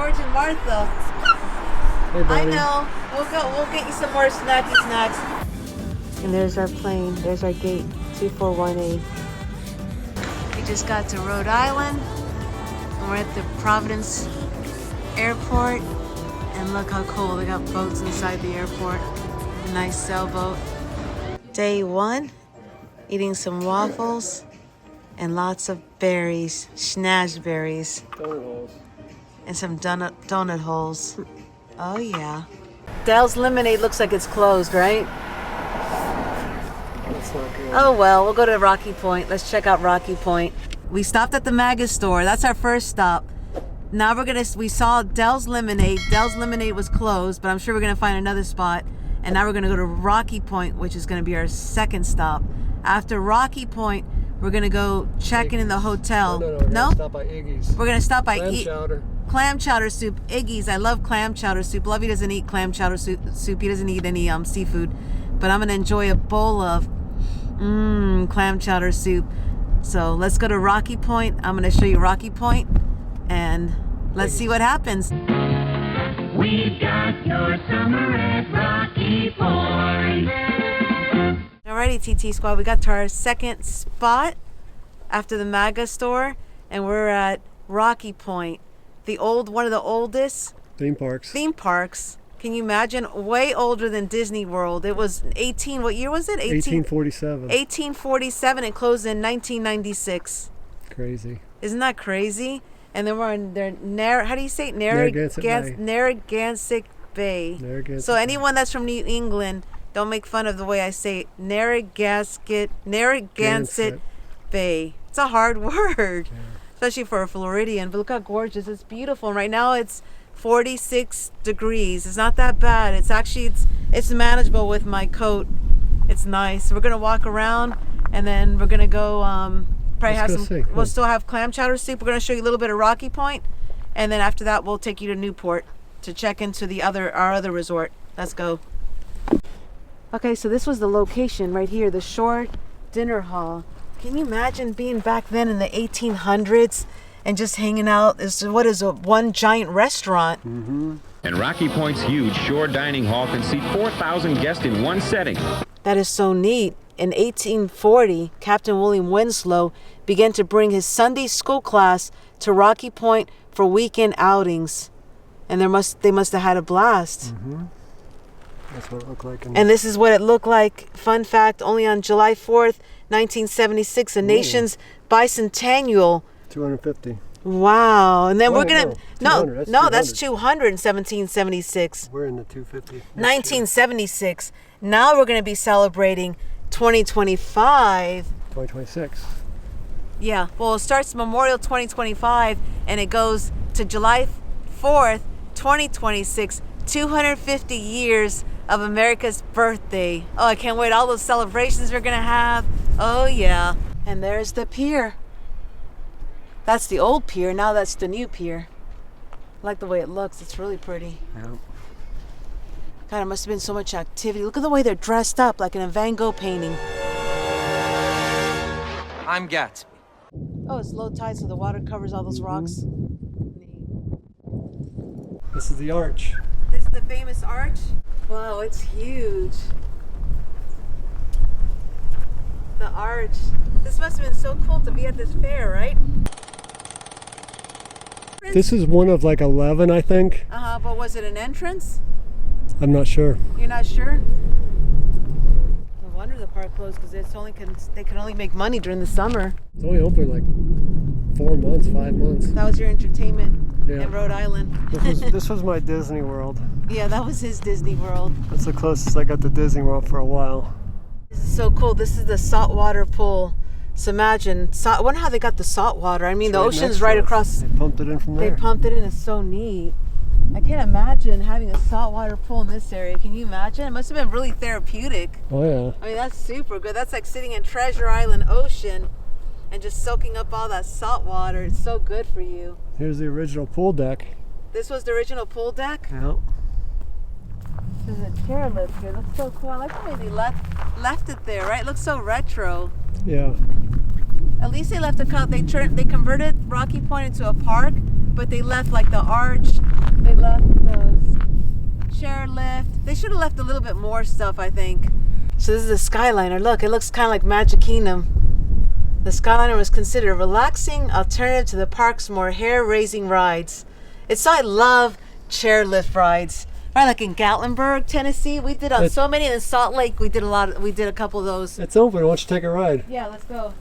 George and Martha. Hey, buddy. I know. We'll get you some more snacky snacks. And there's our plane. There's our gate, 2418. We just got to Rhode Island. And we're at the Providence Airport. And look how cool. They got boats inside the airport. A nice sailboat. Day 1, eating some waffles and lots of berries, schnozberries. Donut holes. And some donut holes. Oh yeah. Dell's Lemonade looks like it's closed, right? That's not good. Oh well, we'll go to Rocky Point. Let's check out Rocky Point. We stopped at the Maga store. That's our first stop. Now we saw Dell's Lemonade. Dell's Lemonade was closed, but I'm sure we're gonna find another spot. And now we're gonna go to Rocky Point, which is gonna be our second stop. After Rocky Point, we're gonna go check in the hotel. No, we're gonna stop by Iggy's. We're gonna stop by Clam chowder soup. Iggy's. I love clam chowder soup. Lovey doesn't eat clam chowder soup. He doesn't eat any seafood. But I'm gonna enjoy a bowl of clam chowder soup. So let's go to Rocky Point. I'm gonna show you Rocky Point, and let's see what happens. We've got your summer at Rocky Point. Alrighty, TT Squad, we got to our second spot after the Maga store, and we're at Rocky Point, one of the oldest theme parks. Can you imagine? Way older than Disney World. It was what year was it? 1847. 1847. It closed in 1996. Crazy. Isn't that crazy? And then we're in how do you say it? Narragansett Bay. So anyone that's from New England, don't make fun of the way I say it. Narragansett Bay. It's a hard word, especially for a Floridian. But look how gorgeous. It's beautiful. And right now it's 46 degrees. It's not that bad. It's manageable with my coat. It's nice. We're gonna walk around, and then we're gonna go we'll still have clam chowder soup. We're gonna show you a little bit of Rocky Point, and then after that we'll take you to Newport to check into our other resort. Let's go. Okay, so this was the location right here, the Shore Dinner Hall. Can you imagine being back then in the 1800s and just hanging out? One giant restaurant. Mm-hmm. And Rocky Point's huge Shore Dining Hall can seat 4,000 guests in one setting. That is so neat. In 1840, Captain William Winslow began to bring his Sunday school class to Rocky Point for weekend outings. And they must have had a blast. Mm-hmm. That's what it looked like. And this is what it looked like. Fun fact, only on July 4th, 1976, the nation's bicentennial. 250. Wow. And then we're going to... That's 200 in 1776. We're in the 250. 1976. Now we're going to be celebrating 2025. 2026. Yeah. Well, it starts Memorial 2025, and it goes to July 4th, 2026. 250 years of America's birthday. Oh, I can't wait. All those celebrations we're going to have. Oh, yeah. And there's the pier. That's the old pier. Now that's the new pier. I like the way it looks. It's really pretty. Yep. God, it must have been so much activity. Look at the way they're dressed up, like in a Van Gogh painting. I'm Gatsby. Oh, it's low tide, so the water covers all those rocks. This is the arch. This is the famous arch? Wow, it's huge. The arch. This must have been so cool to be at this fair, right? This is one of like 11, I think. But was it an entrance? I'm not sure. You're not sure? No wonder the park closed, because they can only make money during the summer. It's only open like 4 months, 5 months. That was your entertainment in Rhode Island. This was my Disney World. Yeah, that was his Disney World. That's the closest I got to Disney World for a while. This is so cool. This is the saltwater pool. So imagine, I wonder how they got the salt water. I mean, the ocean's right across. They pumped it in from there. They pumped it in. It's so neat. I can't imagine having a saltwater pool in this area. Can you imagine? It must have been really therapeutic. Oh, yeah. I mean, that's super good. That's like sitting in Treasure Island Ocean and just soaking up all that salt water. It's so good for you. Here's the original pool deck. This was the original pool deck? Yep. There's a chairlift here. It looks so cool. I like the way they left it there, right? It looks so retro. Yeah. At least they left they converted Rocky Point into a park, but they left like the arch They left the chairlift. They should have left a little bit more stuff, I think. So this is the Skyliner. Look, it looks kind of like Magic Kingdom. The Skyliner was considered a relaxing alternative to the park's more hair-raising rides. It's I love chairlift rides. Right, like in Gatlinburg, Tennessee, we did on so many. And in Salt Lake, we did a couple of those. It's open. Why don't you take a ride? Yeah, let's go.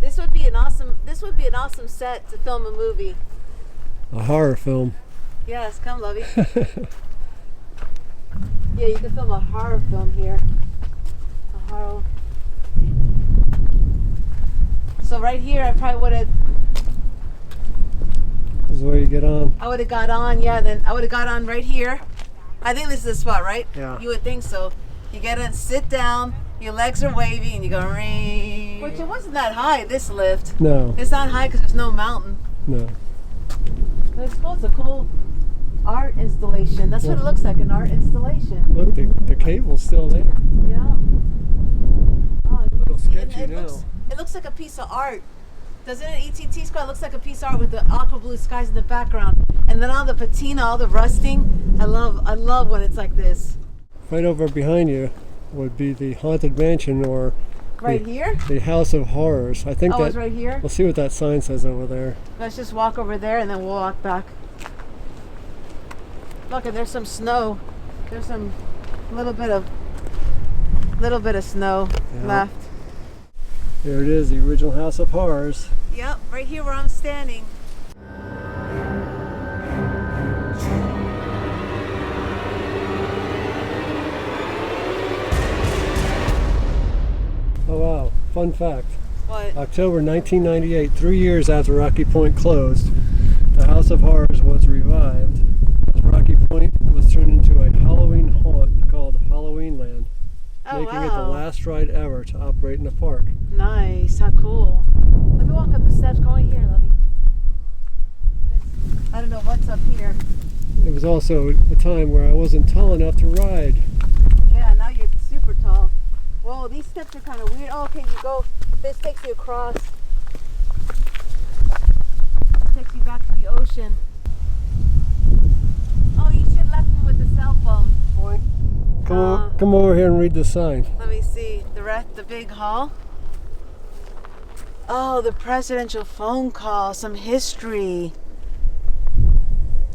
This would be an awesome set to film a movie. A horror film. Yes, come, lovey. Yeah, you can film a horror film here. A horror. So right here, I probably would have. This is where you get on. I would have got on, yeah. Then I would have got on right here. I think this is the spot, right? Yeah. You would think so. You get in, sit down. Your legs are wavy, and you go ring. Which it wasn't that high. This lift. No. It's not high because there's no mountain. No. But it's cool. It's a cool art installation. That's what it looks like, an art installation. Look, the cable's still there. Yeah. Oh, A little sketchy it now. It looks like a piece of art. Doesn't it? ETT Squad looks like a piece of art with the aqua blue skies in the background. And then all the patina, all the rusting. I love when it's like this. Right over behind you would be the Haunted Mansion, or Right here? the House of Horrors. I think Oh, that. it's right here? We'll see what that sign says over there. Let's just walk over there and then we'll walk back. Look, and there's some snow. There's some little bit of snow left. There it is, the original House of Horrors. Yep, right here where I'm standing. Oh wow, fun fact. What? October 1998, 3 years after Rocky Point closed, the House of Horrors was revived as Rocky Point was turned into a Halloween haunt called Halloween Land, Oh, making it the wow. last ride ever to operate in the park. Nice, how cool. Let me walk up the steps. Go right here, lovey. I don't know what's up here. It was also a time where I wasn't tall enough to ride. Yeah, now you're super tall. Whoa, these steps are kind of weird. Oh, okay, you go. This takes you across. Takes you back to the ocean. Oh, you should have left me with the cell phone. Come over here and read the sign. Let me see. The big hall. Oh, the presidential phone call. Some history.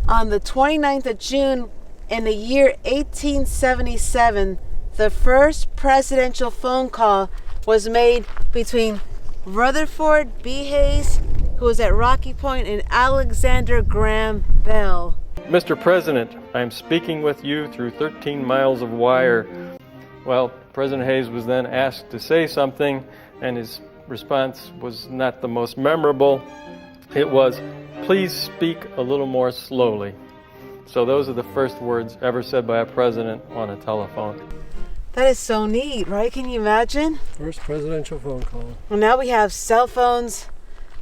On the 29th of June in the year 1877, the first presidential phone call was made between Rutherford B. Hayes, who was at Rocky Point, and Alexander Graham Bell. Mr. President, I'm speaking with you through 13 miles of wire. Well, President Hayes was then asked to say something, and his response was not the most memorable. It was, "Please speak a little more slowly." So those are the first words ever said by a president on a telephone. That is so neat, right? Can you imagine? First presidential phone call. Well, now we have cell phones,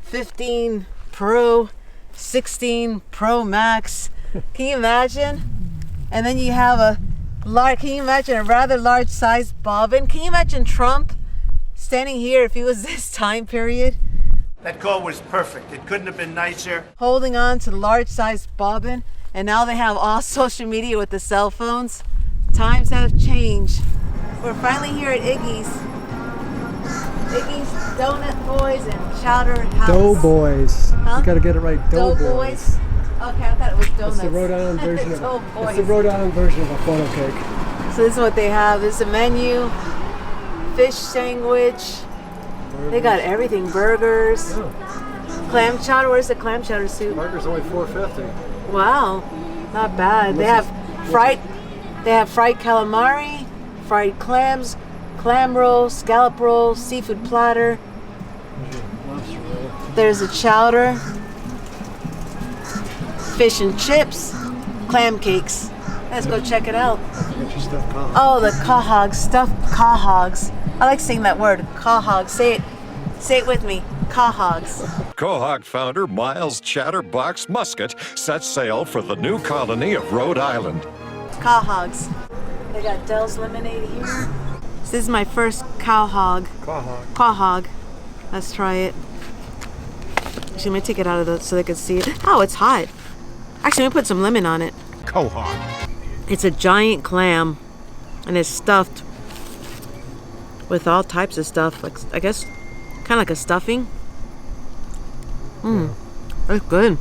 15 Pro, 16 Pro Max. Can you imagine? And then you have can you imagine a rather large sized bobbin? Can you imagine Trump standing here if he was this time period? That call was perfect. It couldn't have been nicer. Holding on to the large sized bobbin, and now they have all social media with the cell phones. Times have changed. We're finally here at Iggy's. Iggy's Donut Boys and Chowder House. Doughboys. Huh? You gotta get it right. Doughboys. Doughboys. Okay, I thought it was donuts. It's the Rhode Island version of Doughboys. It's the Rhode Island version of a funnel cake. So this is what they have. This is a menu. Fish sandwich. They got everything. Burgers. Oh, Clam chowder. Where's the clam chowder soup? burger's only $4.50. Wow, not bad. They have fried calamari, fried clams, clam roll, scallop roll, seafood platter. Lobster roll. There's a chowder, fish and chips, clam cakes. Let's go check it out. Get your stuff caught. Oh, the quahogs, stuffed quahogs. I like saying that word, quahogs. Say it with me, quahogs. Quahog founder Miles Chatterbox Muscat sets sail for the new colony of Rhode Island. Quahogs. They got Dell's lemonade here. This is my first quahog. Quahog. Quahog. Let's try it. Actually, let me take it out of the so they can see it. Oh, it's hot. Actually, let me put some lemon on it. Cohort. It's a giant clam, and it's stuffed with all types of stuff. Like I guess, kind of like a stuffing. That's good.